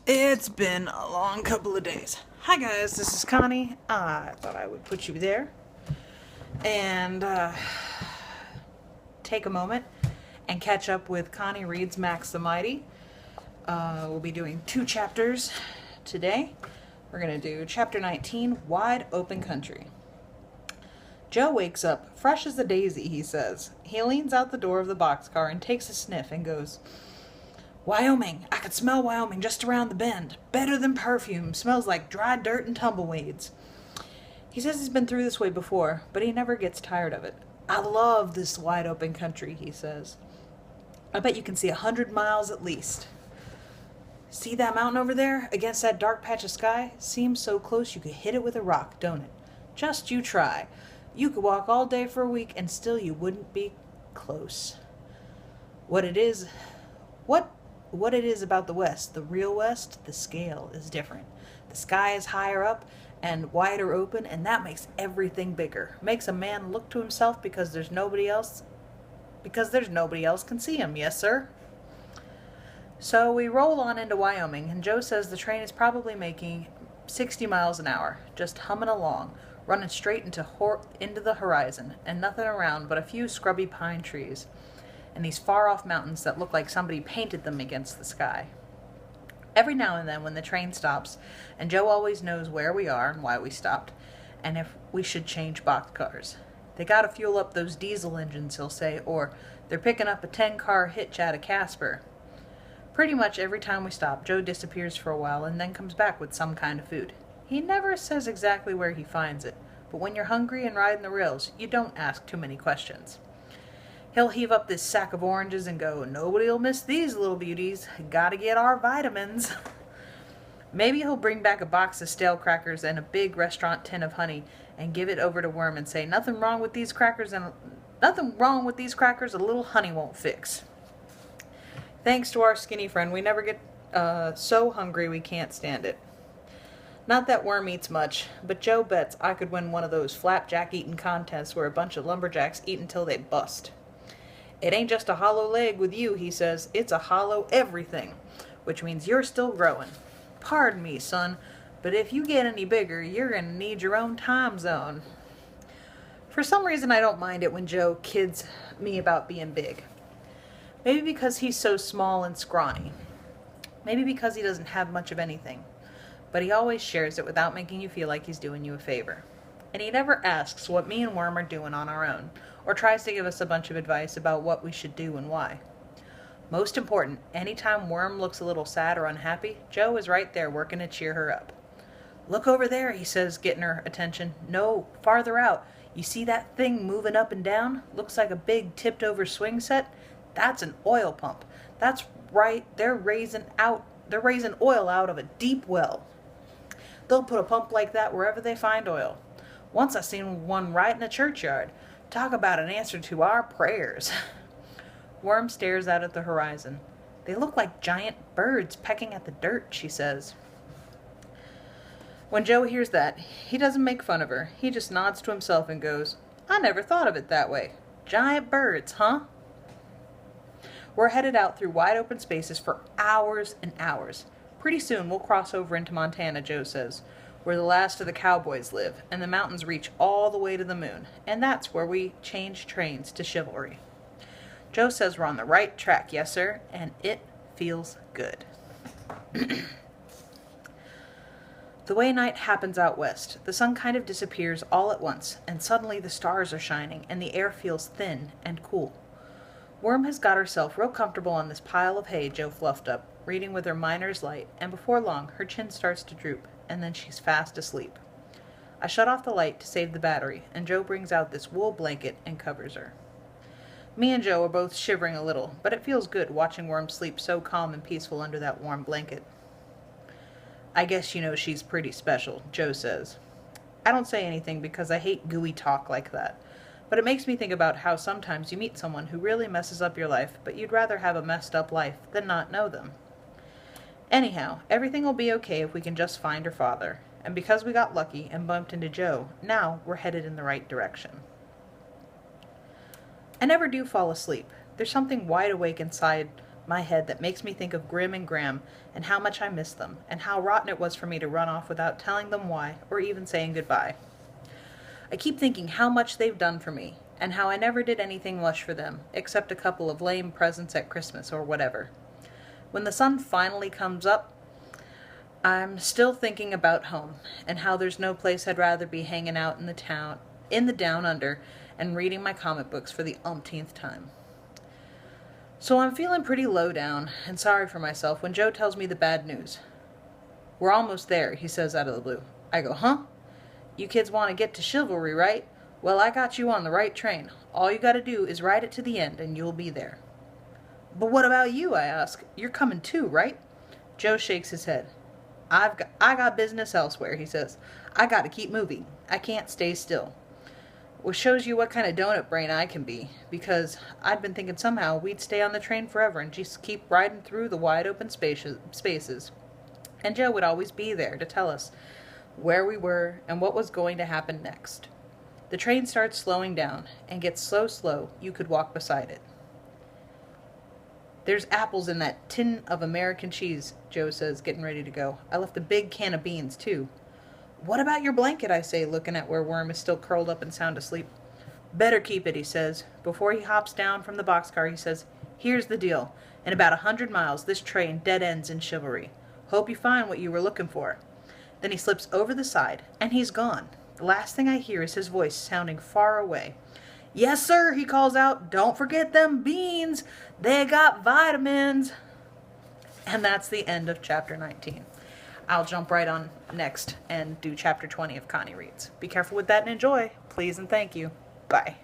It's been a long couple of days. Hi guys, this is Connie. I thought I would put you there and take a moment and catch up with Connie Reed's Max the Mighty. We'll be doing 2 chapters today. We're going to do chapter 19, Wide Open Country. Joe wakes up, fresh as a daisy, he says. He leans out the door of the boxcar and takes a sniff and goes, "Wyoming! I could smell Wyoming just around the bend. Better than perfume. Smells like dry dirt and tumbleweeds." He says he's been through this way before, but he never gets tired of it. "I love this wide open country," he says. "I bet you can see 100 miles at least. See that mountain over there against that dark patch of sky? Seems so close you could hit it with a rock, don't it? Just you try. You could walk all day for a week and still you wouldn't be close. What it is about the West, the real West, the scale is different. The sky is higher up and wider open, and that makes everything bigger. Makes a man look to himself because there's nobody else can see him. Yes, sir." So we roll on into Wyoming, and Joe says the train is probably making 60 miles an hour, just humming along, running straight into the horizon, and nothing around but a few scrubby pine trees and these far-off mountains that look like somebody painted them against the sky. Every now and then when the train stops, and Joe always knows where we are and why we stopped, and if we should change boxcars. "They gotta fuel up those diesel engines," he'll say, or "they're picking up a 10-car hitch out of Casper." Pretty much every time we stop, Joe disappears for a while and then comes back with some kind of food. He never says exactly where he finds it, but when you're hungry and riding the rails, you don't ask too many questions. He'll heave up this sack of oranges and go, "Nobody'll miss these little beauties. Gotta get our vitamins." Maybe he'll bring back a box of stale crackers and a big restaurant tin of honey and give it over to Worm and say, nothing wrong with these crackers, a little honey won't fix." Thanks to our skinny friend, we never get so hungry we can't stand it. Not that Worm eats much, but Joe bets I could win one of those flapjack eating contests where a bunch of lumberjacks eat until they bust. "It ain't just a hollow leg with you," he says. "It's a hollow everything, which means you're still growing. Pardon me, son, but if you get any bigger, you're going to need your own time zone." For some reason, I don't mind it when Joe kids me about being big. Maybe because he's so small and scrawny. Maybe because he doesn't have much of anything. But he always shares it without making you feel like he's doing you a favor. And he never asks what me and Worm are doing on our own, or tries to give us a bunch of advice about what we should do and why. Most important, anytime Worm looks a little sad or unhappy, Joe is right there working to cheer her up. "Look over there," he says, getting her attention. "No, farther out. You see that thing moving up and down? Looks like a big tipped-over swing set? That's an oil pump. That's right, they're raising oil out of a deep well. They'll put a pump like that wherever they find oil. Once I seen one right in a churchyard. Talk about an answer to our prayers." Worm stares out at the horizon. "They look like giant birds pecking at the dirt," she says. When Joe hears that, he doesn't make fun of her. He just nods to himself and goes, "I never thought of it that way. Giant birds, huh?" We're headed out through wide open spaces for hours and hours. Pretty soon we'll cross over into Montana, Joe says, where the last of the cowboys live, and the mountains reach all the way to the moon, and that's where we change trains to chivalry. Joe says we're on the right track, yes sir, and it feels good. The way night happens out west, the sun kind of disappears all at once, and suddenly the stars are shining, and the air feels thin and cool. Worm has got herself real comfortable on this pile of hay Joe fluffed up, reading with her miner's light, and before long her chin starts to droop, and then she's fast asleep. I shut off the light to save the battery, and Joe brings out this wool blanket and covers her. Me and Joe are both shivering a little, but it feels good watching Worm sleep so calm and peaceful under that warm blanket. "I guess you know she's pretty special," Joe says. I don't say anything because I hate gooey talk like that, but it makes me think about how sometimes you meet someone who really messes up your life, but you'd rather have a messed up life than not know them. Anyhow, everything will be okay if we can just find her father, and because we got lucky and bumped into Joe, now we're headed in the right direction. I never do fall asleep. There's something wide awake inside my head that makes me think of Grim and Graham and how much I miss them, and how rotten it was for me to run off without telling them why or even saying goodbye. I keep thinking how much they've done for me, and how I never did anything lush for them, except a couple of lame presents at Christmas or whatever. When the sun finally comes up, I'm still thinking about home, and how there's no place I'd rather be hanging out in the down under, and reading my comic books for the umpteenth time. So I'm feeling pretty low down and sorry for myself when Joe tells me the bad news. We're almost there, he says out of the blue. I go, huh? You kids want to get to chivalry, right? Well, I got you on the right train. All you got to do is ride it to the end and you'll be there. But what about you, I ask. You're coming too, right? Joe shakes his head. I got business elsewhere, he says. I got to keep moving. I can't stay still. Which shows you what kind of donut brain I can be, because I'd been thinking somehow we'd stay on the train forever and just keep riding through the wide open spaces. And Joe would always be there to tell us where we were and what was going to happen next. The train starts slowing down and gets so slow you could walk beside it. There's apples in that tin of American cheese, Joe says, getting ready to go. I left a big can of beans, too. What about your blanket, I say, looking at where Worm is still curled up and sound asleep. Better keep it, he says. Before he hops down from the boxcar, he says, here's the deal. In about 100 miles, this train dead ends in Chivalry. Hope you find what you were looking for. Then he slips over the side, and he's gone. The last thing I hear is his voice sounding far away. Yes, sir, he calls out. Don't forget them beans. They got vitamins. And that's the end of chapter 19. I'll jump right on next and do chapter 20 of Connie Reads. Be careful with that and enjoy. Please and thank you. Bye.